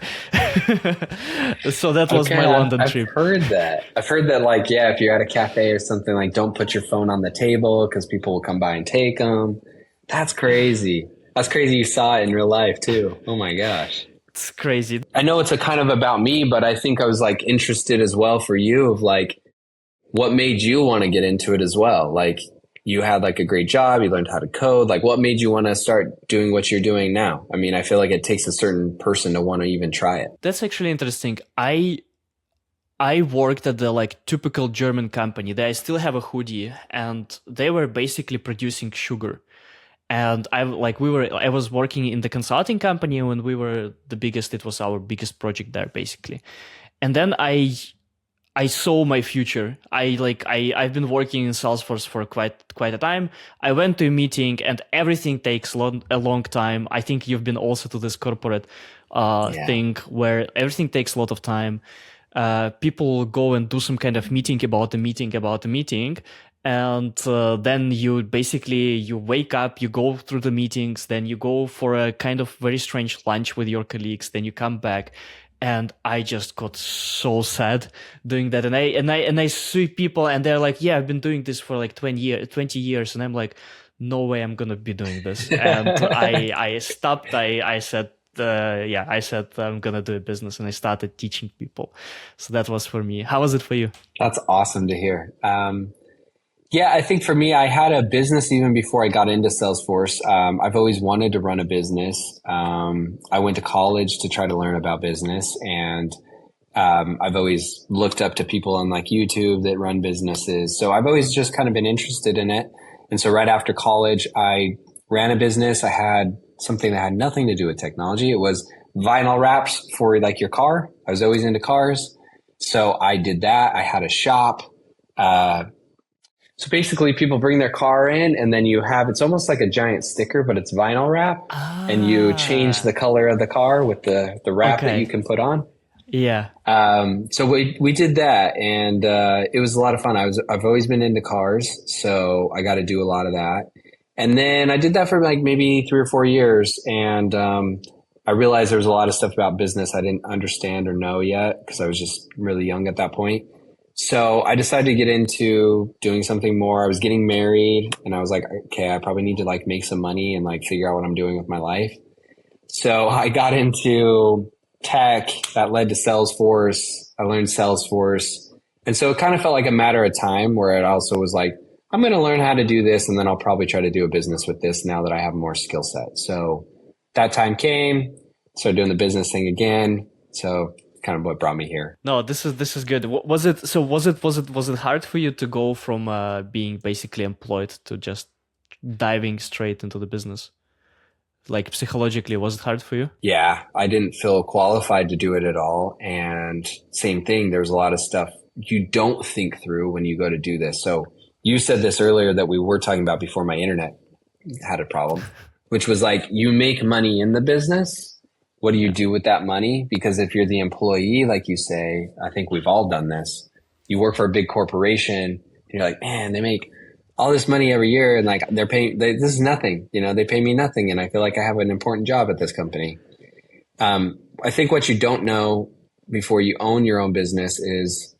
So that was my London trip. I've heard that, like, yeah, if you're at a cafe or something, like, don't put your phone on the table because people will come by and take them. That's crazy. That's crazy. You saw it in real life too. Oh my gosh. It's crazy. I know it's a kind of about me, but I think I was like interested as well for you of like, what made you want to get into it as well? Like, you had like a great job, you learned how to code. Like what made you want to start doing what you're doing now? I mean, I feel like it takes a certain person to want to even try it. That's actually interesting. I worked at the like typical German company. They still have a hoodie and they were basically producing sugar. And I was working in the consulting company when we were the biggest. It was our biggest project there basically. And then I saw my future. I've been working in Salesforce for quite a time. I went to a meeting and everything takes a long time. I think you've been also to this corporate thing where everything takes a lot of time. People go and do some kind of meeting about the meeting. And then you wake up, you go through the meetings, then you go for a kind of very strange lunch with your colleagues, then you come back. And I just got so sad doing that. And I see people and they're like, yeah, I've been doing this for like 20 years. And I'm like, no way I'm going to be doing this. And I stopped. I said, I said I'm going to do a business, and I started teaching people. So that was for me. How was it for you? That's awesome to hear. Yeah, I think for me, I had a business even before I got into Salesforce. I've always wanted to run a business. I went to college to try to learn about business, and I've always looked up to people on like YouTube that run businesses. So I've always just kind of been interested in it. And so right after college, I ran a business. I had something that had nothing to do with technology. It was vinyl wraps for like your car. I was always into cars. So I did that. I had a shop. So basically people bring their car in, and then it's almost like a giant sticker, but it's vinyl wrap, and you change the color of the car with the wrap that you can put on. Yeah. So we did that, and it was a lot of fun. I've always been into cars, so I got to do a lot of that. And then I did that for like maybe 3 or 4 years, and I realized there was a lot of stuff about business I didn't understand or know yet because I was just really young at that point. So I decided to get into doing something more. I was getting married, and I was like, okay, I probably need to like make some money and like figure out what I'm doing with my life. So I got into tech. That led to Salesforce. I learned Salesforce. And so it kind of felt like a matter of time where it also was like, I'm going to learn how to do this, and then I'll probably try to do a business with this now that I have more skill set. So that time came, started doing the business thing again. So kind of what brought me here. No, this is good. Was it hard for you to go from being basically employed to just diving straight into the business? Like psychologically, was it hard for you? Yeah, I didn't feel qualified to do it at all. And same thing, there's a lot of stuff you don't think through when you go to do this. So you said this earlier that we were talking about before my internet had a problem, which was like, you make money in the business. What do you do with that money? Because if you're the employee, like you say, I think we've all done this. You work for a big corporation, and you're like, man, they make all this money every year, and like this is nothing. They pay me nothing, and I feel like I have an important job at this company. I think what you don't know before you own your own business is,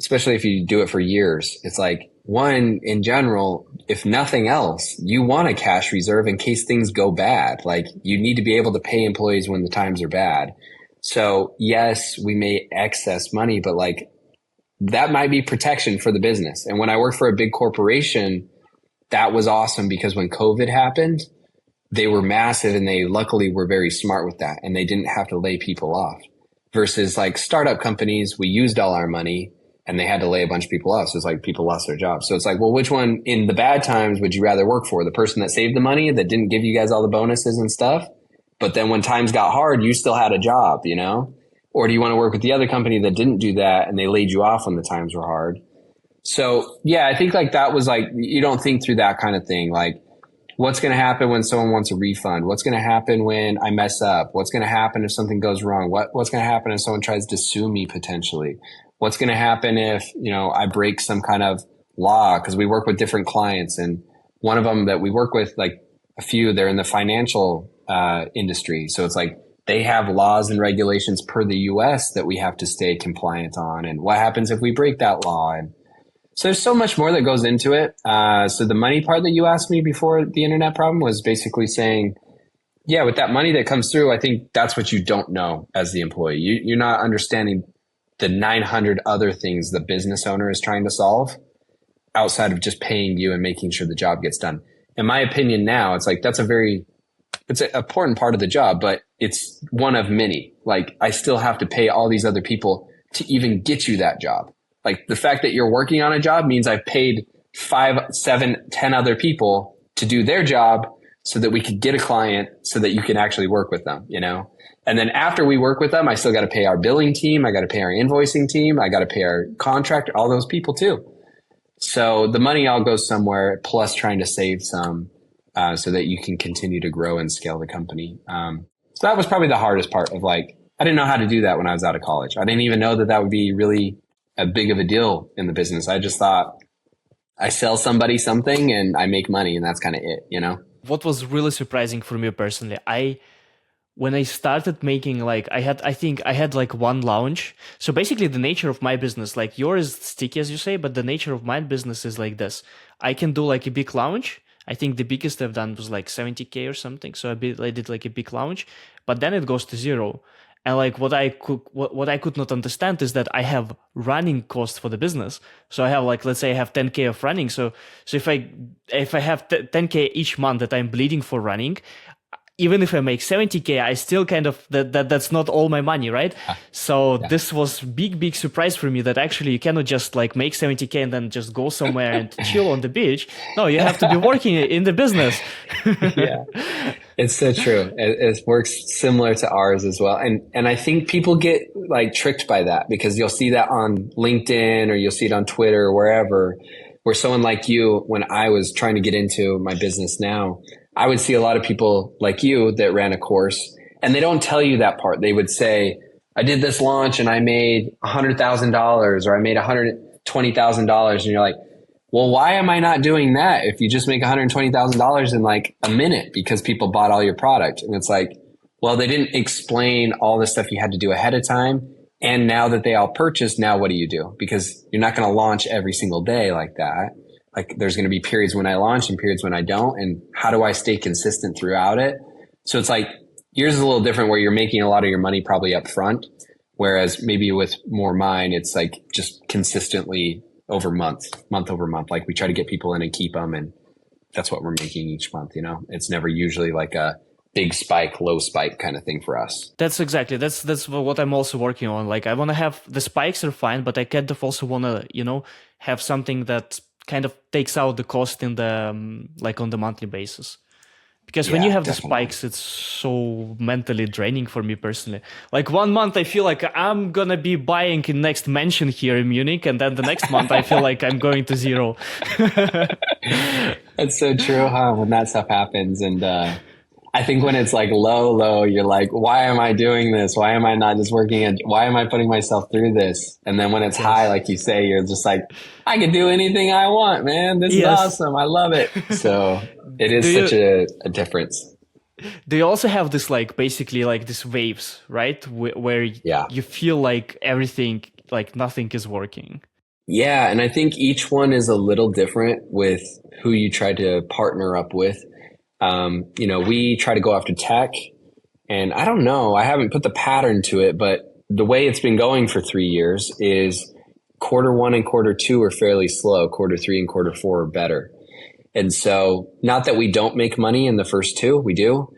especially if you do it for years, it's like, one, in general, if nothing else, you want a cash reserve in case things go bad. Like, you need to be able to pay employees when the times are bad. So yes, we may excess money, but like, that might be protection for the business. And when I worked for a big corporation, that was awesome because when COVID happened, they were massive, and they luckily were very smart with that, and they didn't have to lay people off. Versus like startup companies, we used all our money and they had to lay a bunch of people off. So it's like people lost their jobs. So it's like, well, which one in the bad times would you rather work for? The person that saved the money, that didn't give you guys all the bonuses and stuff, but then when times got hard, you still had a job, Or do you want to work with the other company that didn't do that and they laid you off when the times were hard? So yeah, I think like that was like, you don't think through that kind of thing. Like, what's going to happen when someone wants a refund? What's going to happen when I mess up? What's going to happen if something goes wrong? What's going to happen if someone tries to sue me potentially? What's going to happen if, I break some kind of law? Because we work with different clients, and one of them that we work with, like a few, they're in the financial industry. So it's like they have laws and regulations per the US that we have to stay compliant on. And what happens if we break that law? And so there's so much more that goes into it. So the money part that you asked me before the internet problem was basically saying, yeah, with that money that comes through, I think that's what you don't know as the employee. You're not understanding the 900 other things the business owner is trying to solve outside of just paying you and making sure the job gets done. In my opinion now, it's like, it's an important part of the job, but it's one of many. Like, I still have to pay all these other people to even get you that job. Like, the fact that you're working on a job means I've paid 5, 7, 10 other people to do their job so that we could get a client so that you can actually work with them, And then after we work with them, I still got to pay our billing team. I got to pay our invoicing team. I got to pay our contractor, all those people too. So the money all goes somewhere, plus trying to save some so that you can continue to grow and scale the company. So that was probably the hardest part of like, I didn't know how to do that when I was out of college. I didn't even know that would be really a big of a deal in the business. I just thought I sell somebody something and I make money, and that's kind of it, you know? What was really surprising for me personally, when I started making like I think I had like one launch. So basically the nature of my business, like yours is sticky as you say, but the nature of my business is like this. I can do like a big launch. I think the biggest I've done was like 70K or something. So I did like a big launch, but then it goes to zero. And like what I could not understand is that I have running costs for the business. So I have like, let's say I have 10K of running. So if I have 10K each month that I'm bleeding for running, even if I make 70K, I still kind of that's not all my money, right? So this was big surprise for me that actually you cannot just like make 70K and then just go somewhere and chill on the beach. No, you have to be working in the business. Yeah, it's so true. It works similar to ours as well. And I think people get like tricked by that because you'll see that on LinkedIn or you'll see it on Twitter or wherever, where someone like you, when I was trying to get into my business now, I would see a lot of people like you that ran a course and they don't tell you that part. They would say, I did this launch and I made $100,000 or I made $120,000. And you're like, well, why am I not doing that if you just make $120,000 in like a minute because people bought all your product? And it's like, well, they didn't explain all the stuff you had to do ahead of time. And now that they all purchased, now what do you do? Because you're not going to launch every single day like that. Like there's going to be periods when I launch and periods when I don't. And how do I stay consistent throughout it? So it's like yours is a little different where you're making a lot of your money probably up front. Whereas maybe with more mine, it's like just consistently over month over month. Like we try to get people in and keep them. And that's what we're making each month. You know, it's never usually like a big spike, low spike kind of thing for us. That's what I'm also working on. Like I want to have the spikes are fine, but I kind of also want to, have something that kind of takes out the cost in the like on the monthly basis, because when you have definitely. The spikes, it's so mentally draining for me personally. Like 1 month I feel like I'm gonna be buying in next mansion here in Munich, and then the next month I feel like I'm going to zero. That's so true, huh? When that stuff happens. And I think when it's like low, you're like, why am I doing this? Why am I not just working? Why am I putting myself through this? And then when it's high, like you say, you're just like, I can do anything I want, man. This is awesome. I love it. So it is such a difference. Do you also have this like basically like these waves, right? Where you feel like everything, like nothing is working. Yeah. And I think each one is a little different with who you try to partner up with. We try to go after tech, and I don't know, I haven't put the pattern to it, but the way it's been going for 3 years is Q1 and Q2 are fairly slow. Q3 and Q4 are better. And so not that we don't make money in the first two, we do,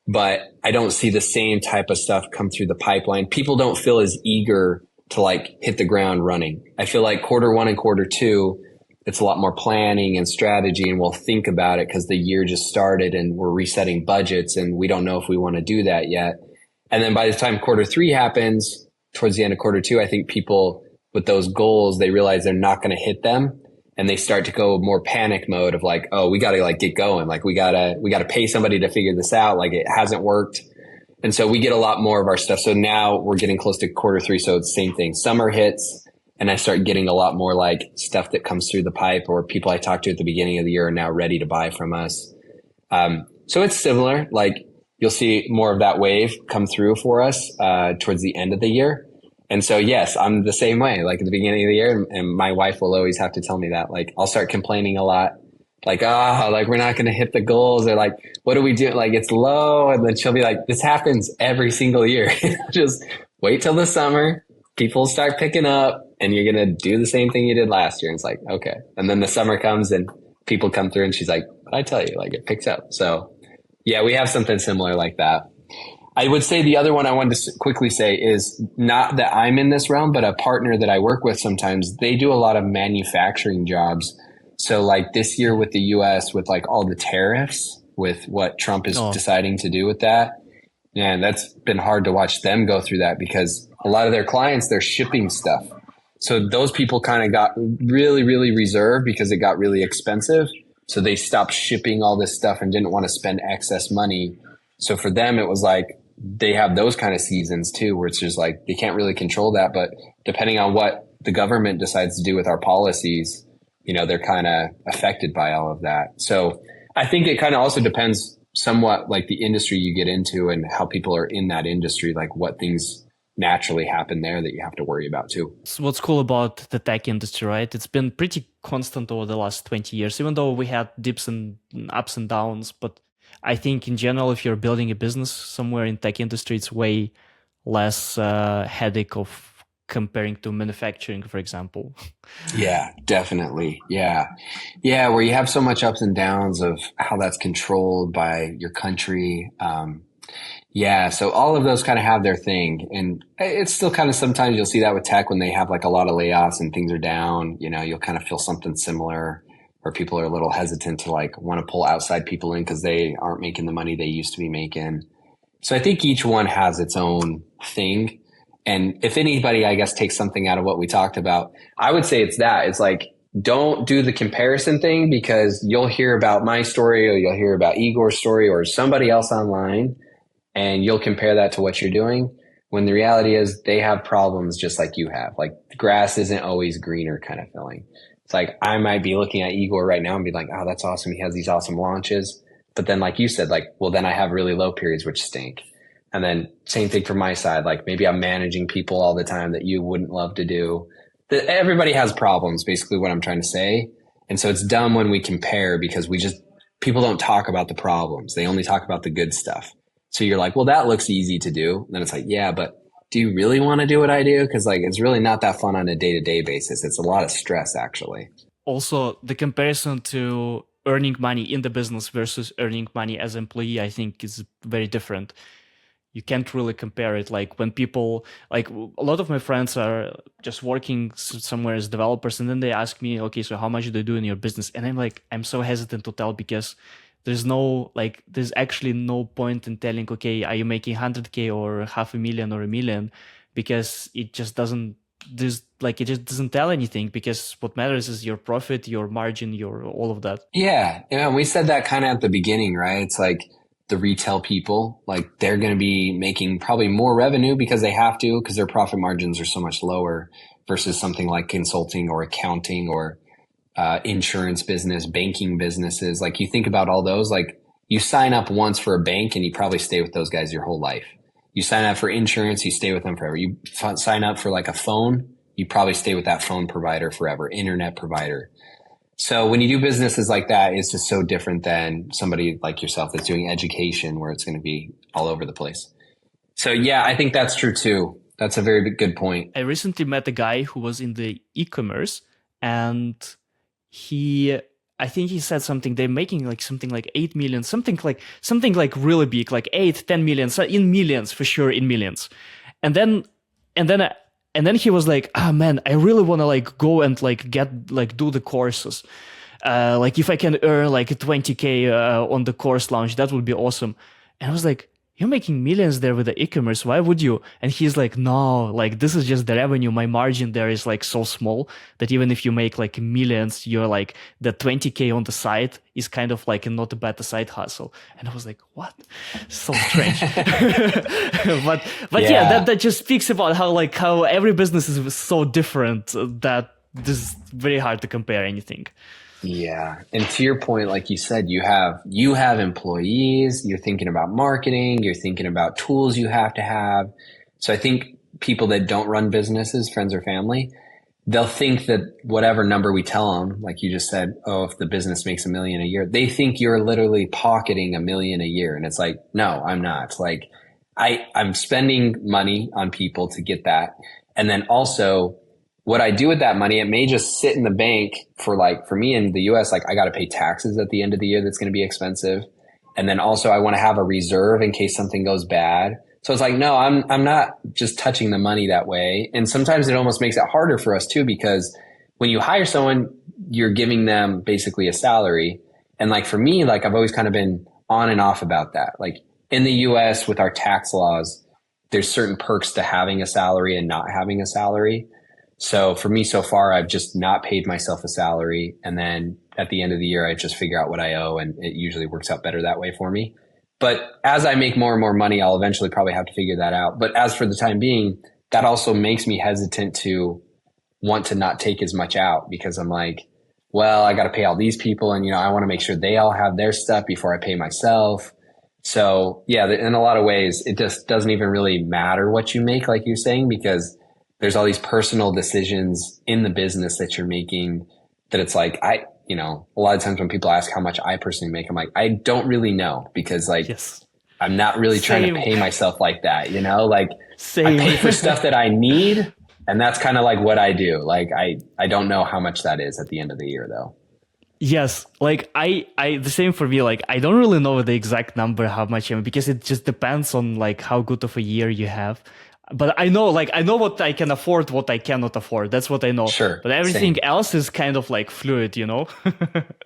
but I don't see the same type of stuff come through the pipeline. People don't feel as eager to like hit the ground running. I feel like Q1 and Q2, it's a lot more planning and strategy, and we'll think about it because the year just started and we're resetting budgets and we don't know if we want to do that yet. And then by the time Q3 happens, towards the end of Q2, I think people with those goals, they realize they're not going to hit them, and they start to go more panic mode of like, oh, we got to like get going. Like we got to pay somebody to figure this out. Like it hasn't worked. And so we get a lot more of our stuff. So now we're getting close to Q3. So it's the same thing. Summer hits. And I start getting a lot more like stuff that comes through the pipe, or people I talked to at the beginning of the year are now ready to buy from us. So it's similar. Like you'll see more of that wave come through for us towards the end of the year. And so, yes, I'm the same way. Like at the beginning of the year, and my wife will always have to tell me that. Like I'll start complaining a lot. Like, like we're not going to hit the goals. Or like, what do we do? Like it's low. And then she'll be like, this happens every single year. Just wait till the summer. People start picking up. And you're going to do the same thing you did last year. And it's like, okay. And then the summer comes and people come through and she's like, what I tell you, like it picks up. So yeah, we have something similar like that. I would say the other one I wanted to quickly say is not that I'm in this realm, but a partner that I work with sometimes, they do a lot of manufacturing jobs. So like this year with the US, with like all the tariffs, with what Trump is deciding to do with that. Yeah, that's been hard to watch them go through that because a lot of their clients, they're shipping stuff. So those people kind of got really, really reserved because it got really expensive. So they stopped shipping all this stuff and didn't want to spend excess money. So for them, it was like they have those kind of seasons too, where it's just like they can't really control that. But depending on what the government decides to do with our policies, they're kind of affected by all of that. So I think it kind of also depends somewhat like the industry you get into and how people are in that industry, like what things naturally happen there that you have to worry about too. So what's cool about the tech industry, right? It's been pretty constant over the last 20 years, even though we had dips and ups and downs. But I think in general, if you're building a business somewhere in tech industry, it's way less headache of comparing to manufacturing, for example. Yeah, definitely. Yeah. Yeah. Where you have so much ups and downs of how that's controlled by your country. Yeah. So all of those kind of have their thing. And it's still kind of sometimes you'll see that with tech when they have like a lot of layoffs and things are down, you'll kind of feel something similar where people are a little hesitant to like want to pull outside people in because they aren't making the money they used to be making. So I think each one has its own thing. And if anybody, I guess, takes something out of what we talked about, I would say it's that. It's like, don't do the comparison thing because you'll hear about my story or you'll hear about Igor's story or somebody else online and you'll compare that to what you're doing. When the reality is they have problems just like you have. Like the grass isn't always greener kind of feeling. It's like I might be looking at Igor right now and be like, oh, that's awesome. He has these awesome launches. But then like you said, like, well, then I have really low periods, which stink. And then same thing from my side. Like maybe I'm managing people all the time that you wouldn't love to do. Everybody has problems, basically what I'm trying to say. And so it's dumb when we compare because people don't talk about the problems. They only talk about the good stuff. So you're like, well, that looks easy to do. And then it's like, yeah, but do you really want to do what I do? Because like, it's really not that fun on a day-to-day basis. It's a lot of stress actually. Also, the comparison to earning money in the business versus earning money as an employee, I think is very different. You can't really compare it. Like when people, like a lot of my friends are just working somewhere as developers and then they ask me, okay, so how much do you do in your business? And I'm like, I'm so hesitant to tell because there's actually no point in telling, okay, are you making 100K or 500,000 or 1 million? Because it just doesn't, it just doesn't tell anything because what matters is your profit, your margin, your all of that. Yeah. And we said that kind of at the beginning, right? It's like, the retail people, like they're going to be making probably more revenue because they have to, because their profit margins are so much lower versus something like consulting or accounting or insurance business, banking businesses. Like you think about all those, like you sign up once for a bank and you probably stay with those guys your whole life. You sign up for insurance, you stay with them forever. You sign up for like a phone, you probably stay with that phone provider forever, internet provider. So when you do businesses like that, it's just so different than somebody like yourself that's doing education where it's going to be all over the place. So yeah, I think that's true too. That's a very good point. I recently met a guy who was in the e-commerce and I think he said something, they're making like something like 8 million, something like really big, like 8, 10 million, so in millions, for sure in millions. And then he was like, man, I really want to like go and like get like do the courses. Like if I can earn like 20K on the course launch, that would be awesome. And I was like, you're making millions there with the e-commerce. Why would you? And he's like, no, like this is just the revenue. My margin there is like so small that even if you make like millions, you're like the 20K on the side is kind of like not a bad side hustle. And I was like, what? So strange. but yeah, that just speaks about how every business is so different that this is very hard to compare anything. Yeah. And to your point, like you said, you have employees, you're thinking about marketing, you're thinking about tools you have to have. So I think people that don't run businesses, friends or family, they'll think that whatever number we tell them, like you just said, oh, if the business makes $1 million a year, they think you're literally pocketing $1 million a year. And it's like, no, I'm not. Like I'm spending money on people to get that. And then also, what I do with that money, it may just sit in the bank for me in the US, like I got to pay taxes at the end of the year. That's going to be expensive. And then also I want to have a reserve in case something goes bad. So it's like, no, I'm not just touching the money that way. And sometimes it almost makes it harder for us too, because when you hire someone, you're giving them basically a salary. And like for me, like I've always kind of been on and off about that. Like in the US with our tax laws, there's certain perks to having a salary and not having a salary. So for me so far, I've just not paid myself a salary. And then at the end of the year, I just figure out what I owe. And it usually works out better that way for me. But as I make more and more money, I'll eventually probably have to figure that out. But as for the time being, that also makes me hesitant to want to not take as much out because I'm like, well, I got to pay all these people, and I want to make sure they all have their stuff before I pay myself. So yeah, in a lot of ways, it just doesn't even really matter what you make, like you're saying, because there's all these personal decisions in the business that you're making that it's like, a lot of times when people ask how much I personally make, I'm like, I don't really know, because like, Yes. I'm not really trying Same. to pay myself like that, like Same. I pay for stuff that I need. And that's kind of like what I do. Like, I don't know how much that is at the end of the year though. Yes, like the same for me. Like I don't really know the exact number how much because it just depends on like how good of a year you have. But I know what I can afford, what I cannot afford. That's what I know. Sure. But everything Same. else is kind of like fluid,